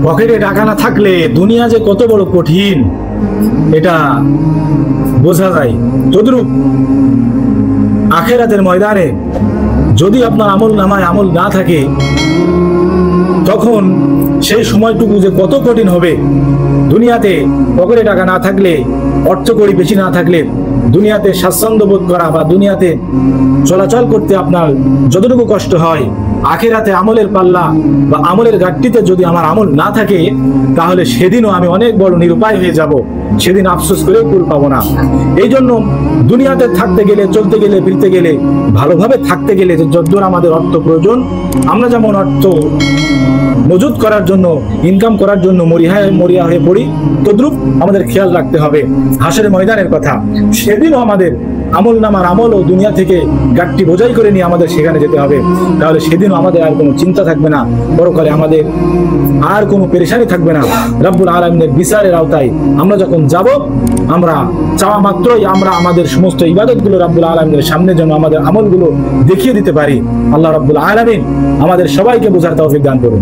পকেটে টাকা না থাকলে দুনিয়া যে কত বড় কঠিন এটা বোঝা যায়। তদ্রূপ আখিরাতের ময়দানে যদি আপনার আমল নামায় আমল না থাকে, তখন সেই সময়টুকু যে কত কঠিন হবে। দুনিয়াতে পকেটে টাকা না থাকলে, অর্থকড়ি বেশি না থাকলে দুনিয়াতে স্বাচ্ছন্দ্য বোধ করা বা দুনিয়াতে চলাচল করতে আপনার যতটুকু কষ্ট হয়, আখিরাতে আমলের পাল্লা বা আমলের ঘাটতিতে যদি আমার আমল না থাকে, তাহলে সেদিনও আমি অনেক বড় নিরুপায় হয়ে যাব। সেদিন আফসোস করেও কুল পাবো না। এই জন্য দুনিয়াতে থাকতে গেলে, চলতে গেলে, ফিরতে গেলে, ভালোভাবে থাকতে গেলে যতদূর আমাদের অর্থ প্রয়োজন, আমরা যেমন অর্থ মজুদ করার জন্য, ইনকাম করার জন্য মরিয়া হয়ে পড়ি, তদ্রূপ আমাদের খেয়াল রাখতে হবে হাসরের ময়দানের কথা। সেদিনও আমাদের আমল নামার আমল ও দুনিয়া থেকে গাঠটি বোঝাই করে নিয়ে আমাদের সেখানে যেতে হবে। তাহলে সেদিনও আমাদের আর কোনো চিন্তা থাকবে না, পরকালে আমাদের আর কোনো পেরেশানি থাকবে না। রব্বুল আলামিনের বিচারের আওতায় আমরা যখন যাব, আমরা চাওয়া মাত্রই আমরা আমাদের সমস্ত ইবাদতগুলো রব্বুল আলামিনের সামনে যেন আমাদের আমলগুলো দেখিয়ে দিতে পারি। আল্লাহ রব্বুল আলামিন আমাদের সবাইকে বোঝার তৌফিক দান করুন।